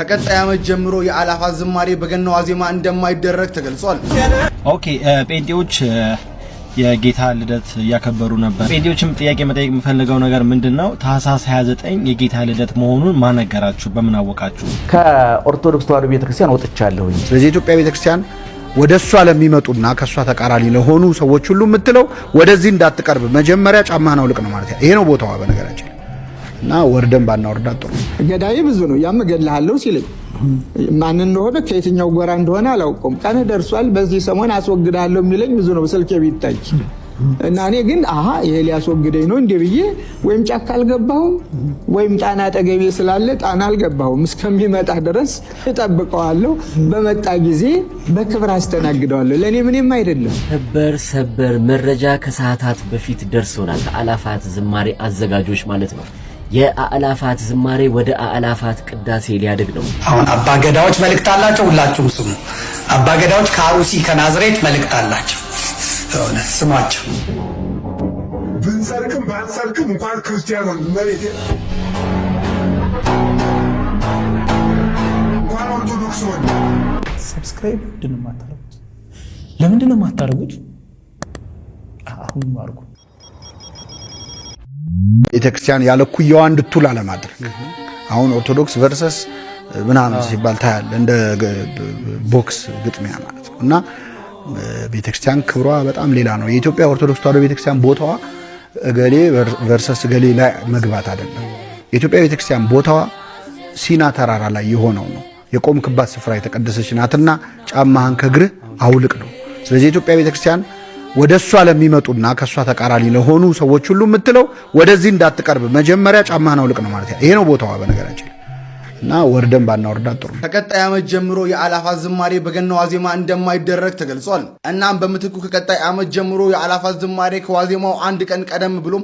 ከቀጣይ ዓመት ጀምሮ የአላፋት ዝማሬ በገናው ዋዜማ እንደማይደረግ ተገልጿል። ኦኬ ጴንጤዎች የጌታ ልደት ያከበሩ ነበር። ጴንጤዎችም ጥያቄ መጠየቅ የምፈልገው ነገር ምንድነው? ታህሳስ 29 የጌታ ልደት መሆኑን ማን ነገራችሁ? በምን አወቃችሁ? ከኦርቶዶክስ ተዋሕዶ ቤተክርስቲያን ወጥቻለሁኝ። ስለዚህ ኢትዮጵያ ቤተክርስቲያን ወደሷ ለሚመጡና ከሷ ተቃራኒ ለሆኑ ሰዎች ሁሉ የምትለው ወደዚህ እንዳትቀርብ መጀመሪያ ጫማህን አውልቅ ነው ማለት ይሄ ነው ቦታዋ በነገራችን እና ወርደን ባናወርዳት ጥሩ። ገዳይ ብዙ ነው። ያም እገልሃለሁ ሲለኝ ማን እንደሆነ ከየትኛው ጎራ እንደሆነ አላውቀውም። ቀን ደርሷል በዚህ ሰሞን አስወግዳለሁ የሚለኝ ብዙ ነው ስልኬ ቢታይ እና እኔ ግን ይሄ ሊያስወግደኝ ነው እንዴ ብዬ ወይም ጫካ አልገባሁም ወይም ጣና አጠገቤ ስላለ ጣና አልገባሁም። እስከሚመጣ ድረስ እጠብቀዋለሁ። በመጣ ጊዜ በክብር አስተናግደዋለሁ። ለኔ ምንም አይደለም። ሰበር መረጃ ከሰዓታት በፊት ደርሶናል። አላፋት ዝማሬ አዘጋጆች ማለት ነው። የአላፋት ዝማሬ ወደ አላፋት ቅዳሴ ሊያድግ ነው። አሁን አባገዳዎች መልእክት አላቸው። ሁላችሁም ስሙ። አባገዳዎች ከአሩሲ ከናዝሬት መልእክት አላቸው። ስማቸው ብንሰርክም ባንሰርክም እንኳን ክርስቲያኑን መሬት እንኳን ኦርቶዶክስ ሆነ ሰብስክራይብ ለምንድን ነው የማታደርጉት? አሁን አድርጉ። ቤተክርስቲያን ያለ ኩያዋ እንድትውል አለማድረግ። አሁን ኦርቶዶክስ ቨርሰስ ምናምን ሲባል ታያለ እንደ ቦክስ ግጥሚያ ማለት ነው እና ቤተክርስቲያን ክብሯ በጣም ሌላ ነው። የኢትዮጵያ ኦርቶዶክስ ተዋሕዶ ቤተክርስቲያን ቦታዋ እገሌ ቨርሰስ እገሌ ላይ መግባት አይደለም። የኢትዮጵያ ቤተክርስቲያን ቦታዋ ሲና ተራራ ላይ የሆነው ነው። የቆምክባት ስፍራ የተቀደሰች ናትና ጫማህን ከእግርህ አውልቅ ነው። ስለዚህ የኢትዮጵያ ቤተክርስቲያን ወደሷ ለሚመጡና ከሷ ተቃራኒ ለሆኑ ሰዎች ሁሉ የምትለው ወደዚህ እንዳትቀርብ መጀመሪያ ጫማህን አውልቅ ነው ማለት ይሄ ነው ቦታዋ በነገራችን እና ወርደን ባናወርዳት ጥሩ። ከቀጣይ ዓመት ጀምሮ የአላፋት ዝማሬ በገናው ዋዜማ እንደማይደረግ ተገልጿል። እናም በምትኩ ከቀጣይ ዓመት ጀምሮ የአላፋት ዝማሬ ከዋዜማው አንድ ቀን ቀደም ብሎ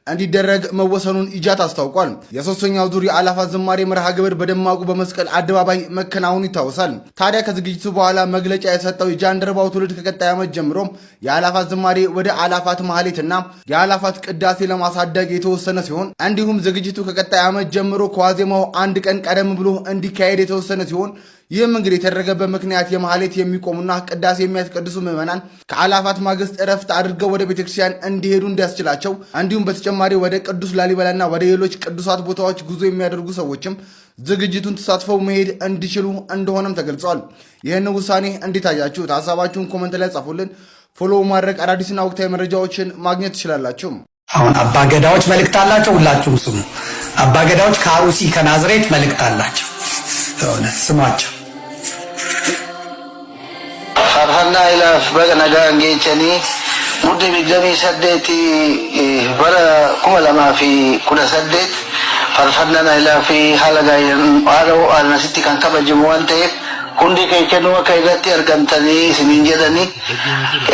እንዲደረግ መወሰኑን ኢጃት አስታውቋል። የሶስተኛው ዙር የአላፋት ዝማሬ መርሃ ግብር በደማቁ በመስቀል አደባባይ መከናወኑ ይታወሳል። ታዲያ ከዝግጅቱ በኋላ መግለጫ የሰጠው የጃንደረባው ትውልድ ከቀጣይ ዓመት ጀምሮ የአላፋት ዝማሬ ወደ አላፋት ማህሌትና የአላፋት ቅዳሴ ለማሳደግ የተወሰነ ሲሆን እንዲሁም ዝግጅቱ ከቀጣይ ዓመት ጀምሮ ከዋዜማው አንድ ቀን ቀደም ብሎ እንዲካሄድ የተወሰነ ሲሆን ይህም እንግዲህ የተደረገበት ምክንያት የማህሌት የሚቆሙና ቅዳሴ የሚያስቀድሱ ምዕመናን ከአላፋት ማግስት እረፍት አድርገው ወደ ቤተክርስቲያን እንዲሄዱ እንዲያስችላቸው እንዲሁም በተጨማሪ ወደ ቅዱስ ላሊበላና ወደ ሌሎች ቅዱሳት ቦታዎች ጉዞ የሚያደርጉ ሰዎችም ዝግጅቱን ተሳትፈው መሄድ እንዲችሉ እንደሆነም ተገልጿል። ይህን ውሳኔ እንዴት አያችሁት? ሀሳባችሁን ኮመንት ላይ ጻፉልን። ፎሎ ማድረግ አዳዲስና ወቅታዊ መረጃዎችን ማግኘት ትችላላችሁ። አሁን አባገዳዎች መልእክት አላቸው። ሁላችሁም ስሙ። አባገዳዎች ከአሩሲ ከናዝሬት መልእክት አላቸው። ስማቸው farhannaa ilaaf baga nagaan geechanii mudde 28 bara 2018 farfannaa ilaa fi haala gaayyan haala asitti kan kabajamu waan ta'eef hundi keessanuu akka irratti argamtanii isiniin jedhanii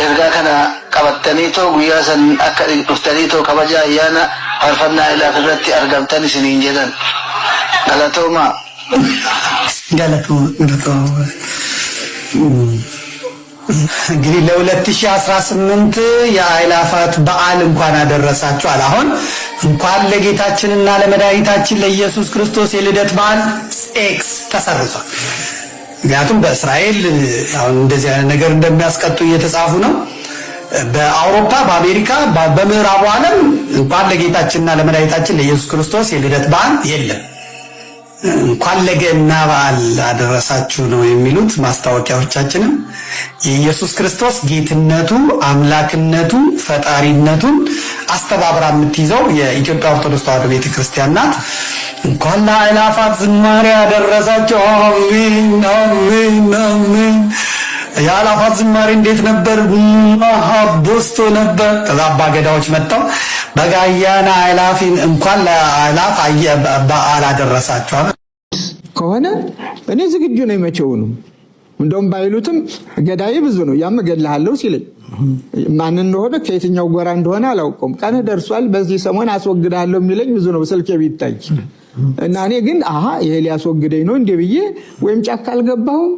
ergaa kana qabattanii too guyyaa san akka dhuftanii too kabaja ayyaana farfannaa ilaaf irratti argamtan isiniin jedhan galatooma እንግዲህ ለ2018 የአእላፋት በዓል እንኳን አደረሳችሁ አለ። አሁን እንኳን ለጌታችንና ለመድኃኒታችን ለኢየሱስ ክርስቶስ የልደት በዓል ኤክስ ተሰርዟል። ምክንያቱም በእስራኤል አሁን እንደዚህ አይነት ነገር እንደሚያስቀጡ እየተጻፉ ነው። በአውሮፓ፣ በአሜሪካ፣ በምዕራቡ ዓለም እንኳን ለጌታችንና ለመድኃኒታችን ለኢየሱስ ክርስቶስ የልደት በዓል የለም። እንኳን ለገና በዓል አደረሳችሁ ነው የሚሉት ማስታወቂያዎቻችንም። የኢየሱስ ክርስቶስ ጌትነቱ፣ አምላክነቱ፣ ፈጣሪነቱን አስተባብራ የምትይዘው የኢትዮጵያ ኦርቶዶክስ ተዋሕዶ ቤተክርስቲያን ናት። እንኳን ለአእላፋት ዝማሬ አደረሳችሁ። አሜን አሜን አሜን። የአእላፋት ዝማሬ እንዴት ነበር? ቦስቶ ነበር። ከዛ አባገዳዎች መጥተው በጋያና አእላፊን እንኳን ለአእላፍ በዓል አደረሳችሁ ከሆነ እኔ ዝግጁ ነኝ። መቼውንም እንደውም ባይሉትም ገዳይ ብዙ ነው። ያም እገልሃለሁ ሲለኝ ማን እንደሆነ ከየትኛው ጎራ እንደሆነ አላውቀውም። ቀን ደርሷል በዚህ ሰሞን አስወግዳለሁ የሚለኝ ብዙ ነው ስልኬ ቢታይ እና እኔ ግን ይሄ ሊያስወግደኝ ነው እንዴ ብዬ ወይም ጫካ አልገባሁም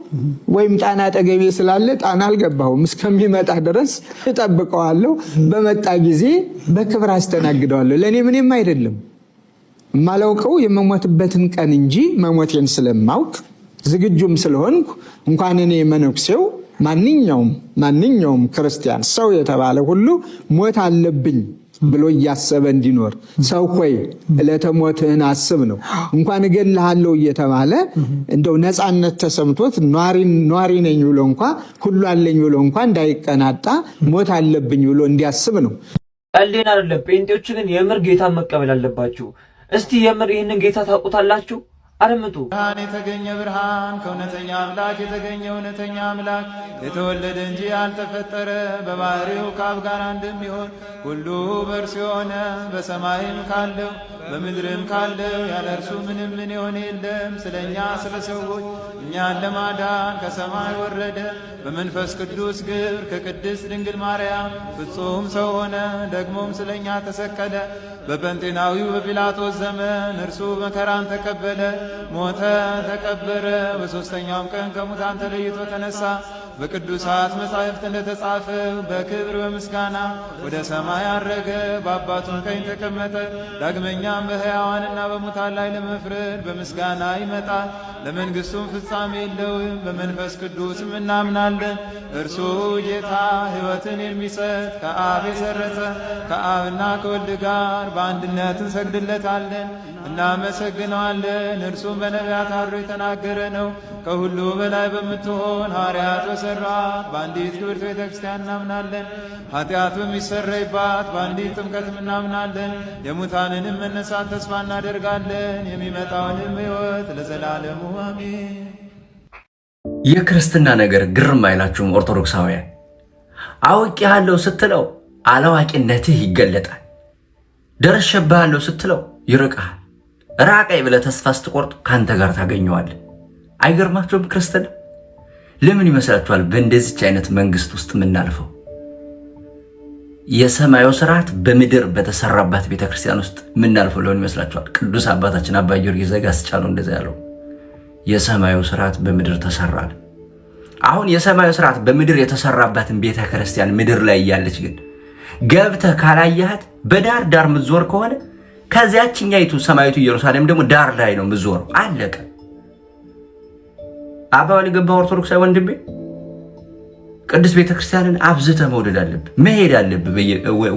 ወይም ጣና አጠገቤ ስላለ ጣና አልገባሁም። እስከሚመጣ ድረስ እጠብቀዋለሁ። በመጣ ጊዜ በክብር አስተናግደዋለሁ። ለኔ ምንም አይደለም። ማላውቀው የመሞትበትን ቀን እንጂ መሞቴን ስለማውቅ ዝግጁም ስለሆንኩ እንኳን እኔ መነኩሴው ማንኛውም ክርስቲያን ሰው የተባለ ሁሉ ሞት አለብኝ ብሎ እያሰበ እንዲኖር ሰው ሆይ ዕለተ ሞትህን አስብ ነው። እንኳን እገልሃለሁ እየተባለ እንደው ነፃነት ተሰምቶት ኗሪ ነኝ ብሎ እንኳን ሁሉ አለኝ ብሎ እንኳን እንዳይቀናጣ ሞት አለብኝ ብሎ እንዲያስብ ነው። ቀልዴን አይደለም። ጴንጤዎች ግን የምር ጌታን መቀበል አለባችሁ። እስቲ የምር ይህንን ጌታ ታውቁታላችሁ? አረምጡ ብርሃን የተገኘ ብርሃን ከእውነተኛ አምላክ የተገኘ እውነተኛ አምላክ የተወለደ እንጂ ያልተፈጠረ በባህሪው ከአብ ጋር እንደሚሆን ሁሉ በእርሱ የሆነ በሰማይም ካለው በምድርም ካለው ያለ እርሱ ምንም ምን የሆነ የለም። ስለኛ ስለ ሰዎች እኛን ለማዳን ከሰማይ ወረደ። በመንፈስ ቅዱስ ግብር ከቅድስት ድንግል ማርያም ፍጹም ሰው ሆነ። ደግሞም ስለኛ ተሰቀለ። በጴንጤናዊው በጲላጦስ ዘመን እርሱ መከራን ተቀበለ፣ ሞተ፣ ተቀበረ። በሦስተኛውም ቀን ከሙታን ተለይቶ ተነሳ። በቅዱሳት መጻሕፍት እንደተጻፈ በክብር በምስጋና ወደ ሰማይ አረገ፣ በአባቱም ቀኝ ተቀመጠ። ዳግመኛም በሕያዋንና በሙታን ላይ ለመፍረድ በምስጋና ይመጣል። ለመንግሥቱም ፍጻሜ የለውም። በመንፈስ ቅዱስም እናምናለን። እርሱ ጌታ ሕይወትን የሚሰጥ ከአብ የሰረጸ ከአብና ከወልድ ጋር በአንድነት እንሰግድለታለን፣ እናመሰግነዋለን። እርሱም በነቢያት አድሮ የተናገረ ነው። ከሁሉ በላይ በምትሆን ሐዋርያት በሠሯት በአንዲት ክብርት ቤተ ክርስቲያን እናምናለን። ኃጢአት በሚሰረይባት በአንዲት ጥምቀትም እናምናለን። የሙታንንም መነሳት ተስፋ እናደርጋለን፣ የሚመጣውንም ሕይወት ለዘላለሙ አሜን። የክርስትና ነገር ግርም አይላችሁም? ኦርቶዶክሳውያን አውቄሃለሁ ስትለው አላዋቂነትህ ይገለጣል። ደርሼብሃለሁ ስትለው ይርቅሃል። ራቀኝ ብለህ ተስፋ ስትቆርጥ ካንተ ጋር ታገኘዋለህ። አይገርማችሁም? ክርስትና ለምን ይመስላችኋል በእንደዚች አይነት መንግስት ውስጥ የምናልፈው? የሰማዩ ስርዓት በምድር በተሰራባት ቤተክርስቲያን ውስጥ የምናልፈው ለምን ይመስላችኋል? ቅዱስ አባታችን አባ ጊዮርጊስ ዘጋስጫ ነው እንደዛ ያለው። የሰማዩ ስርዓት በምድር ተሰራል። አሁን የሰማዩ ስርዓት በምድር የተሰራባትን ቤተክርስቲያን ምድር ላይ እያለች ግን ገብተህ ካላያት በዳር ዳር ምትዞር ከሆነ ከዚያችኛይቱ ሰማይቱ ኢየሩሳሌም ደግሞ ዳር ላይ ነው ምትዞረው። አለቀ። አባባል ገባ። ኦርቶዶክሳዊ ወንድሜ ቅዱስ ቤተክርስቲያንን አብዝተህ መውደድ አለብህ፣ መሄድ አለብህ።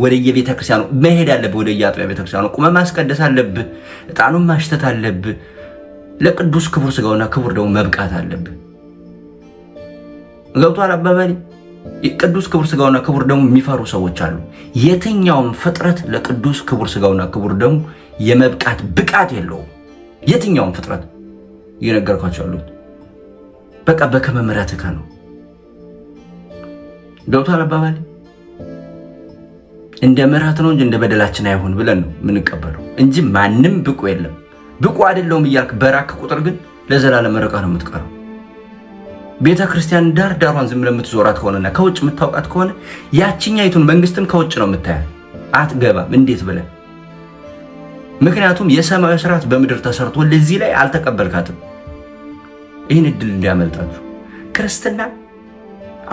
ወደ የቤተክርስቲያኑ መሄድ አለብህ። ወደ የአጥቢያ ቤተክርስቲያኑ ቁመህ ማስቀደስ አለብህ። ዕጣኑን ማሽተት አለብህ። ለቅዱስ ክቡር ስጋውና ክቡር ደግሞ መብቃት አለብህ። ገብቶሃል አባባሌ? ቅዱስ ክቡር ስጋውና ክቡር ደግሞ የሚፈሩ ሰዎች አሉ። የትኛውም ፍጥረት ለቅዱስ ክቡር ስጋውና ክቡር ደግሞ የመብቃት ብቃት የለውም። የትኛውም ፍጥረት እየነገርኳቸው ያሉት በቃ በከመ ምሕረትከ ነው። ገብቶሃል አባባሌ? እንደ ምሕረት ነው እንጂ እንደ በደላችን አይሆን ብለን ነው የምንቀበለው እንጂ ማንም ብቁ የለም። ብቁ አይደለሁም እያልክ በራክ ቁጥር ግን ለዘላለም ርቀህ ነው የምትቀረው። ቤተ ክርስቲያን ዳር ዳሯን ዝም ብለህ የምትዞራት ከሆነና ከውጭ የምታውቃት ከሆነ ያችኛይቱን መንግስትም ከውጭ ነው የምታያት። አትገባም። እንዴት ብለህ? ምክንያቱም የሰማዩ ስርዓት በምድር ተሰርቶ ለዚህ ላይ አልተቀበልካትም። ይህን እድል እንዲያመልጣችሁ። ክርስትና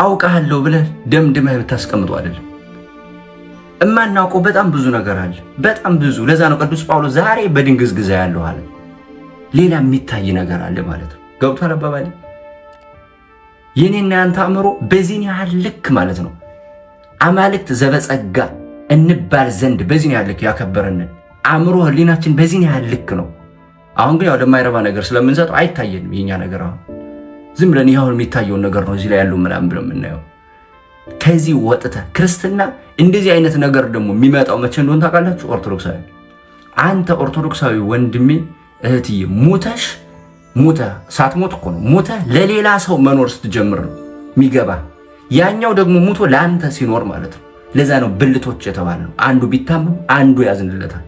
አውቃለሁ ብለህ ደምድመህ ብታስቀምጠው አይደለም። እማናውቀው በጣም ብዙ ነገር አለ፣ በጣም ብዙ። ለዛ ነው ቅዱስ ጳውሎስ ዛሬ በድንግዝግዛ ያለው አለ። ሌላ የሚታይ ነገር አለ ማለት ነው። ገብቶሃል አባባሌ? የኔና ያንተ አእምሮ በዚህን ያህል ልክ ማለት ነው አማልክት ዘበጸጋ እንባል ዘንድ በዚህን ያህል ልክ ያከበረንን አእምሮ ህሊናችን በዚህን ያህል ልክ ነው። አሁን ግን ያው ለማይረባ ነገር ስለምንሰጠው አይታየንም። የኛ ነገር አሁን ዝም ብለን ይሄው የሚታየውን ነገር ነው እዚህ ላይ ያለው ምናምን ብለን የምናየው። ከዚህ ወጥተ ክርስትና እንደዚህ አይነት ነገር ደግሞ የሚመጣው መቼ እንደሆነ ታውቃላችሁ? ኦርቶዶክሳዊ አንተ ኦርቶዶክሳዊ ወንድሜ እህትዬ ሙተ ሳትሞት እኮ ነው ሙተ ለሌላ ሰው መኖር ስትጀምር ነው የሚገባ። ያኛው ደግሞ ሙቶ ለአንተ ሲኖር ማለት ነው። ለዛ ነው ብልቶች የተባለው። አንዱ ቢታመም አንዱ ያዝንለታል።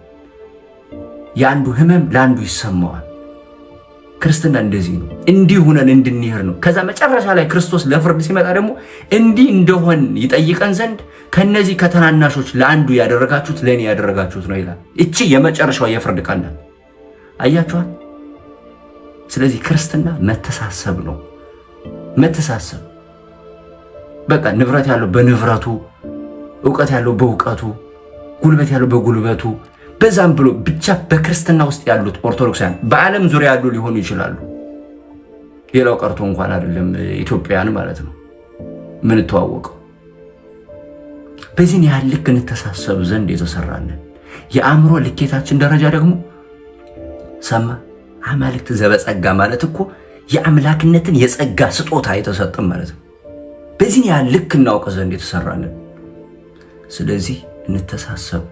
የአንዱ ህመም ለአንዱ ይሰማዋል። ክርስትና እንደዚህ ነው። እንዲህ ሆነን እንድንሄድ ነው። ከዛ መጨረሻ ላይ ክርስቶስ ለፍርድ ሲመጣ ደግሞ እንዲህ እንደሆን ይጠይቀን ዘንድ ከነዚህ ከተናናሾች ለአንዱ ያደረጋችሁት ለእኔ ያደረጋችሁት ነው ይላል። እቺ የመጨረሻው የፍርድ ቀን ናት። አያችኋል? ስለዚህ ክርስትና መተሳሰብ ነው። መተሳሰብ በቃ ንብረት ያለው በንብረቱ፣ ዕውቀት ያለው በዕውቀቱ፣ ጉልበት ያለው በጉልበቱ፣ በዛም ብሎ ብቻ በክርስትና ውስጥ ያሉት ኦርቶዶክሳውያን በዓለም ዙሪያ ያሉ ሊሆኑ ይችላሉ። ሌላው ቀርቶ እንኳን አይደለም ኢትዮጵያን ማለት ነው ምን ተዋወቀው። በዚህ ያህል ልክ እንተሳሰብ ዘንድ የተሰራልን የአእምሮ ልኬታችን ደረጃ ደግሞ ሰማ አማልክት ዘበጸጋ ማለት እኮ የአምላክነትን የጸጋ ስጦታ የተሰጠን ማለት ነው። በዚህ ያህል ልክ እናውቅ ዘንድ የተሰራልን። ስለዚህ እንተሳሰብ።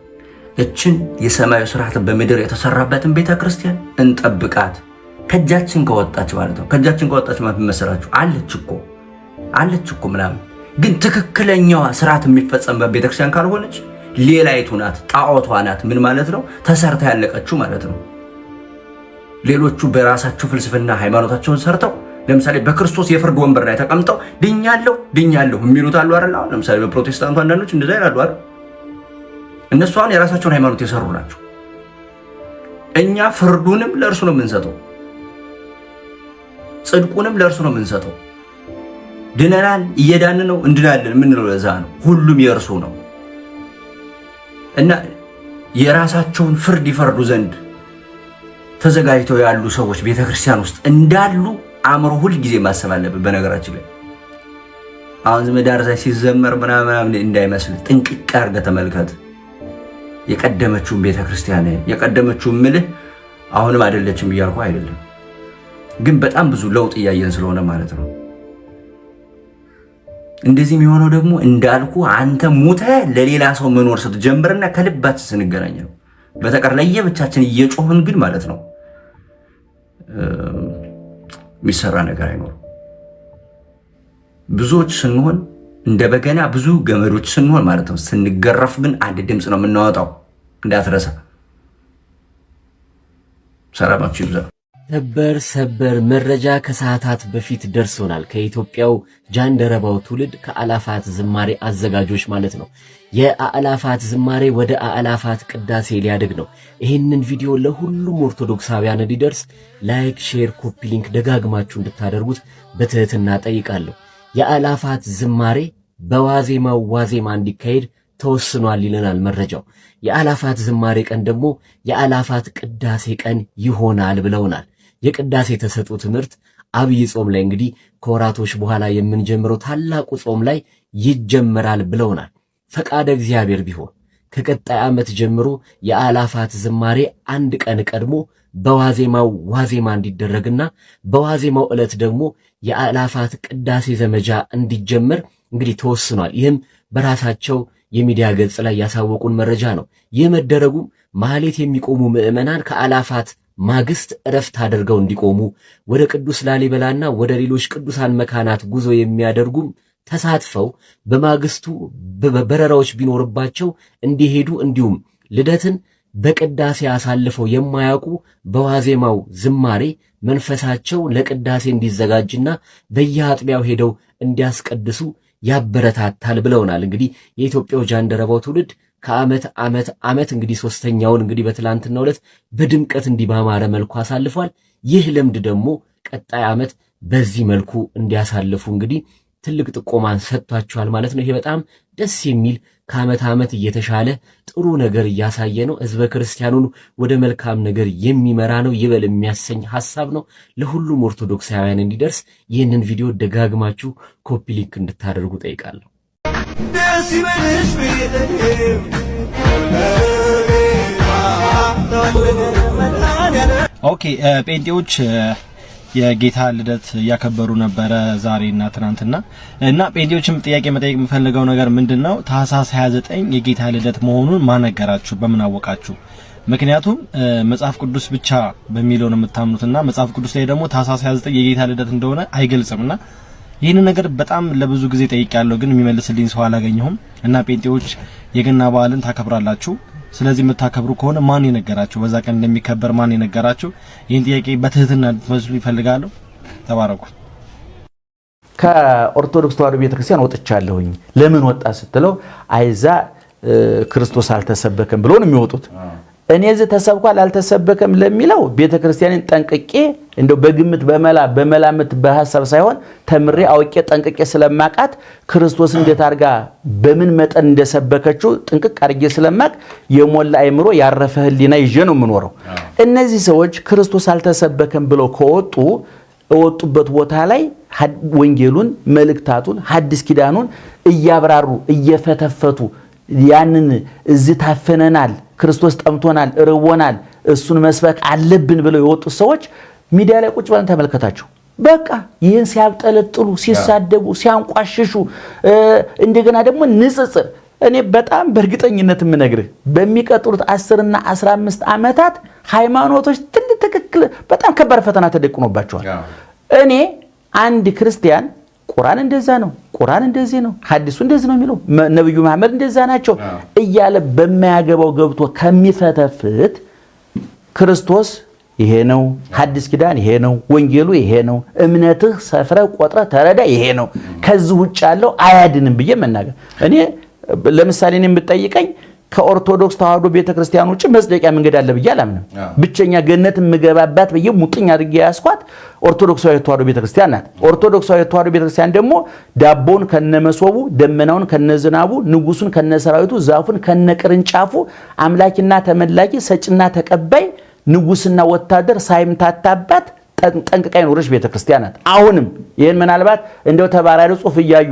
እችን የሰማዩ ስርዓት በምድር የተሰራበትን ቤተክርስቲያን እንጠብቃት። ከጃችን ከወጣች ማለት ነው። ከጃችን ከወጣች ማለት መሰራችሁ አለች እኮ ምናምን ግን ትክክለኛዋ ስርዓት የሚፈጸምበት ቤተክርስቲያን ካልሆነች ሌላይቱ ናት፣ ጣዖቷ ናት። ምን ማለት ነው? ተሰርታ ያለቀችው ማለት ነው። ሌሎቹ በራሳቸው ፍልስፍና ሃይማኖታቸውን ሰርተው ለምሳሌ በክርስቶስ የፍርድ ወንበር ላይ ተቀምጠው ድኛለሁ የሚሉት አሉ አይደል? ለምሳሌ በፕሮቴስታንቱ አንዳንዶች እንደዛ ይላሉ አይደል? እነሱ አሁን የራሳቸውን ሃይማኖት የሰሩ ናቸው። እኛ ፍርዱንም ለእርሱ ነው የምንሰጠው፣ ጽድቁንም ለእርሱ ነው የምንሰጠው። ድነናል፣ እየዳን ነው፣ እንድናለን የምንለው ለዛ ነው። ሁሉም የእርሱ ነው እና የራሳቸውን ፍርድ ይፈርዱ ዘንድ ተዘጋጅተው ያሉ ሰዎች ቤተክርስቲያን ውስጥ እንዳሉ አእምሮ ሁል ጊዜ ማሰብ አለበት። በነገራችን ላይ አሁን ዝምዳር ላይ ሲዘመር ምናምን እንዳይመስል ጥንቅቅ አድርገህ ተመልከት። የቀደመችውን ቤተክርስቲያን የቀደመችውን ምልህ አሁንም አይደለችም እያልኩ አይደለም፣ ግን በጣም ብዙ ለውጥ እያየን ስለሆነ ማለት ነው። እንደዚህ የሚሆነው ደግሞ እንዳልኩ አንተ ሙተህ ለሌላ ሰው መኖር ስትጀምርና ከልባችን ስንገናኝ ነው። በተቀር ለየብቻችን እየጮህን ግን ማለት ነው የሚሰራ ነገር አይኖርም። ብዙዎች ስንሆን እንደ በገና ብዙ ገመዶች ስንሆን ማለት ነው ስንገረፍ ግን አንድ ድምፅ ነው የምናወጣው። እንዳትረሳ። ሰላማችሁ ይብዛ። ሰበር መረጃ ከሰዓታት በፊት ደርሶናል። ከኢትዮጵያው ጃንደረባው ትውልድ ከአእላፋት ዝማሬ አዘጋጆች ማለት ነው። የአእላፋት ዝማሬ ወደ አእላፋት ቅዳሴ ሊያድግ ነው። ይህንን ቪዲዮ ለሁሉም ኦርቶዶክሳውያን እንዲደርስ ላይክ፣ ሼር፣ ኮፒ ሊንክ ደጋግማችሁ እንድታደርጉት በትህትና ጠይቃለሁ። የአእላፋት ዝማሬ በዋዜማው ዋዜማ እንዲካሄድ ተወስኗል ይለናል መረጃው። የአእላፋት ዝማሬ ቀን ደግሞ የአእላፋት ቅዳሴ ቀን ይሆናል ብለውናል። የቅዳሴ ተሰጥኦ ትምህርት አብይ ጾም ላይ እንግዲህ ከወራቶች በኋላ የምንጀምረው ታላቁ ጾም ላይ ይጀመራል ብለውናል። ፈቃደ እግዚአብሔር ቢሆን ከቀጣይ ዓመት ጀምሮ የአእላፋት ዝማሬ አንድ ቀን ቀድሞ በዋዜማው ዋዜማ እንዲደረግና በዋዜማው ዕለት ደግሞ የአእላፋት ቅዳሴ ዘመቻ እንዲጀመር እንግዲህ ተወስኗል። ይህም በራሳቸው የሚዲያ ገጽ ላይ ያሳወቁን መረጃ ነው። ይህ መደረጉም ማህሌት የሚቆሙ ምዕመናን ከአእላፋት ማግስት እረፍት አድርገው እንዲቆሙ፣ ወደ ቅዱስ ላሊበላና ወደ ሌሎች ቅዱሳን መካናት ጉዞ የሚያደርጉም ተሳትፈው በማግስቱ በረራዎች ቢኖርባቸው እንዲሄዱ፣ እንዲሁም ልደትን በቅዳሴ አሳልፈው የማያውቁ በዋዜማው ዝማሬ መንፈሳቸው ለቅዳሴ እንዲዘጋጅና በየአጥቢያው ሄደው እንዲያስቀድሱ ያበረታታል ብለውናል። እንግዲህ የኢትዮጵያው ጃንደረባው ትውልድ ከዓመት እንግዲህ ሶስተኛውን እንግዲህ በትላንትናው ዕለት በድምቀት እንዲህ ባማረ መልኩ አሳልፏል። ይህ ልምድ ደግሞ ቀጣይ ዓመት በዚህ መልኩ እንዲያሳልፉ እንግዲህ ትልቅ ጥቆማን ሰጥቷቸዋል ማለት ነው። ይሄ በጣም ደስ የሚል ከዓመት ዓመት እየተሻለ ጥሩ ነገር እያሳየ ነው። ህዝበ ክርስቲያኑን ወደ መልካም ነገር የሚመራ ነው። ይበል የሚያሰኝ ሐሳብ ነው። ለሁሉም ኦርቶዶክሳውያን እንዲደርስ ይህንን ቪዲዮ ደጋግማችሁ ኮፒ ሊንክ እንድታደርጉ ጠይቃለሁ። ደስ ይበልሽ ኦኬ ጴንጤዎች የጌታ ልደት እያከበሩ ነበረ ዛሬና ትናንትና እና ጴንጤዎችም ጥያቄ መጠየቅ የምፈልገው ነገር ምንድነው ታኅሳስ 29 የጌታ ልደት መሆኑን ማነገራችሁ? በምን አወቃችሁ? ምክንያቱም መጽሐፍ ቅዱስ ብቻ በሚለው ነው የምታምኑትና መጽሐፍ ቅዱስ ላይ ደግሞ ታኅሳስ 29 የጌታ ልደት እንደሆነ አይገልጽምና ይህንን ነገር በጣም ለብዙ ጊዜ ጠይቄያለሁ፣ ግን የሚመልስልኝ ሰው አላገኘሁም። እና ጴንጤዎች የገና በዓልን ታከብራላችሁ። ስለዚህ የምታከብሩ ከሆነ ማን የነገራችሁ? በዛ ቀን እንደሚከበር ማን የነገራችሁ? ይህን ጥያቄ በትህትና እንድትመልሱ ይፈልጋለሁ። ተባረኩ። ከኦርቶዶክስ ተዋሕዶ ቤተክርስቲያን ወጥቻለሁኝ። ለምን ወጣ ስትለው አይዛ ክርስቶስ አልተሰበከም ብሎ ነው የሚወጡት። እኔ እዚህ ተሰብኳል አልተሰበከም ለሚለው ቤተክርስቲያንን ጠንቅቄ እንደው በግምት በመላምት በሐሳብ ሳይሆን ተምሬ አውቄ ጠንቅቄ ስለማቃት ክርስቶስ እንዴት አርጋ በምን መጠን እንደሰበከችው ጥንቅቅ አርጌ ስለማቅ የሞላ አይምሮ ያረፈ ህሊና ይዤ ነው የምኖረው። እነዚህ ሰዎች ክርስቶስ አልተሰበከም ብለው ከወጡ ወጡበት ቦታ ላይ ወንጌሉን መልእክታቱን ሐዲስ ኪዳኑን እያብራሩ እየፈተፈቱ ያንን እዚህ ታፈነናል ክርስቶስ ጠምቶናል ርቦናል እሱን መስበክ አለብን ብለው የወጡ ሰዎች ሚዲያ ላይ ቁጭ ብለን ተመልከታቸው በቃ ይህን ሲያብጠለጥሉ ሲሳደቡ ሲያንቋሽሹ እንደገና ደግሞ ንጽጽር እኔ በጣም በእርግጠኝነት የምነግርህ በሚቀጥሉት 10 እና 15 ዓመታት ሃይማኖቶች ትክክል በጣም ከባድ ፈተና ተደቅኖባቸዋል እኔ አንድ ክርስቲያን ቁርአን እንደዛ ነው ቁርአን እንደዚህ ነው ሐዲሱ እንደዚህ ነው የሚለው ነብዩ መሐመድ እንደዛ ናቸው እያለ በማያገባው ገብቶ ከሚፈተፍት ክርስቶስ ይሄ ነው ሐዲስ ኪዳን ይሄ ነው ወንጌሉ ይሄ ነው እምነትህ ሰፍረ ቆጥረ ተረዳ ይሄ ነው ከዚህ ውጭ ያለው አያድንም ብዬ መናገር እኔ ለምሳሌ እኔ የምጠይቀኝ ከኦርቶዶክስ ተዋህዶ ቤተክርስቲያን ውጭ መስደቂያ መንገድ አለ ብዬ አላምንም ብቸኛ ገነት ምገባባት ብዬ ሙጥኝ አድርጌ ያስኳት ኦርቶዶክሳዊ ተዋህዶ ቤተክርስቲያን ናት ኦርቶዶክሳዊ ተዋህዶ ቤተክርስቲያን ደግሞ ዳቦን ከነመስወቡ ደመናውን ከነዝናቡ ንጉሱን ከነሰራዊቱ ዛፉን ከነቅርንጫፉ አምላኪና ተመላኪ ሰጭና ተቀባይ ንጉስና ወታደር ሳይምታታባት ጠንቅቃይ ኖርሽ ቤተክርስቲያን ናት አሁንም ይሄን ምናልባት እንደው ተባራሪ ጽሁፍ ይያዩ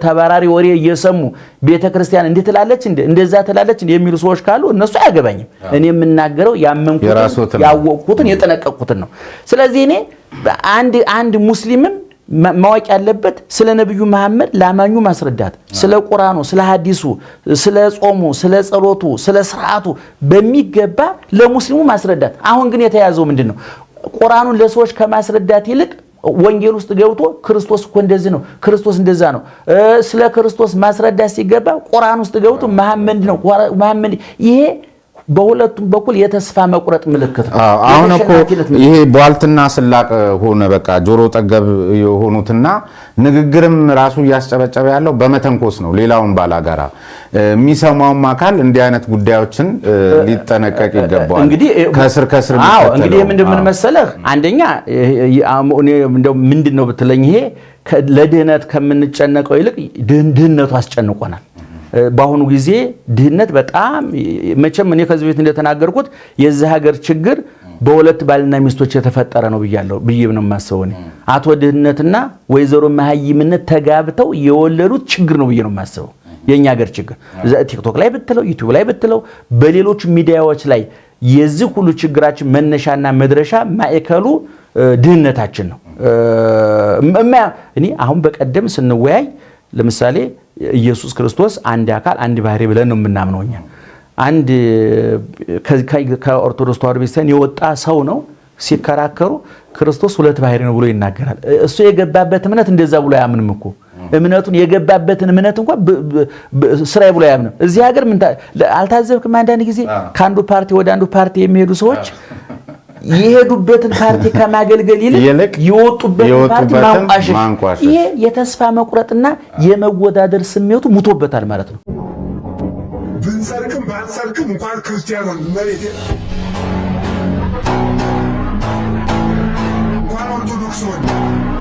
ተባራሪ ወሬ እየሰሙ ቤተክርስቲያን እንዴት ትላለች እንደዛ ትላለች የሚሉ ሰዎች ካሉ እነሱ አያገባኝም እኔ የምናገረው ያመንኩትን ያወቅኩትን የጠነቀቅኩትን ነው ስለዚህ እኔ አንድ ሙስሊምም ማወቅ ያለበት ስለ ነብዩ መሐመድ ላማኙ ማስረዳት ስለ ቁርአኑ ስለ ሐዲሱ ስለ ጾሙ ስለ ጸሎቱ ስለ ስርዓቱ በሚገባ ለሙስሊሙ ማስረዳት አሁን ግን የተያዘው ምንድነው ቁርአኑን ለሰዎች ከማስረዳት ይልቅ ወንጌል ውስጥ ገብቶ ክርስቶስ እኮ እንደዚህ ነው ክርስቶስ እንደዛ ነው ስለ ክርስቶስ ማስረዳት ሲገባ ቁርአን ውስጥ ገብቶ መሐመድ ይሄ በሁለቱም በኩል የተስፋ መቁረጥ ምልክት ነው አሁን እኮ ይሄ ቧልትና ስላቅ ሆነ በቃ ጆሮ ጠገብ የሆኑትና ንግግርም ራሱ ያስጨበጨበ ያለው በመተንኮስ ነው ሌላውን ባላጋራ የሚሰማውም አካል እንዲህ አይነት ጉዳዮችን ሊጠነቀቅ ይገባል እንግዲህ ከስር እንግዲህ ምንድነው መሰለህ አንደኛ እንደው ምንድነው ብትለኝ ይሄ ለድህነት ከምንጨነቀው ይልቅ ድህነቱ አስጨንቆናል በአሁኑ ጊዜ ድህነት በጣም መቼም እኔ ከዚህ ቤት እንደተናገርኩት የዚህ ሀገር ችግር በሁለት ባልና ሚስቶች የተፈጠረ ነው ብዬ ነው የማስበው አቶ ድህነትና ወይዘሮ መሃይምነት ተጋብተው የወለዱት ችግር ነው ብዬ ነው የማስበው የኛ ሀገር ችግር ቲክቶክ ላይ ብትለው ዩቲዩብ ላይ ብትለው በሌሎች ሚዲያዎች ላይ የዚህ ሁሉ ችግራችን መነሻና መድረሻ ማዕከሉ ድህነታችን ነው እኔ አሁን በቀደም ስንወያይ ለምሳሌ ኢየሱስ ክርስቶስ አንድ አካል አንድ ባህሪ ብለን ነው የምናምነውኛ አንድ ከኦርቶዶክስ ተዋህዶ ቤተክርስቲያን የወጣ ሰው ነው ሲከራከሩ ክርስቶስ ሁለት ባህሪ ነው ብሎ ይናገራል እሱ የገባበት እምነት እንደዛ ብሎ ያምንም እኮ እምነቱን የገባበትን እምነት እንኳን ስራይ ብሎ ያምንም እዚህ ሀገር ምን አልታዘብክም አንዳንድ ጊዜ ካንዱ ፓርቲ ወደ አንዱ ፓርቲ የሚሄዱ ሰዎች የሄዱበትን ፓርቲ ከማገልገል ይልቅ የወጡበትን ፓርቲ ማንቋሸሽ ይሄ የተስፋ መቁረጥና የመወዳደር ስሜቱ ሙቶበታል ማለት ነው ብንሰርክም ባንሰርክም እንኳን ክርስቲያኖን መሬት እንኳን ኦርቶዶክስ ሆነ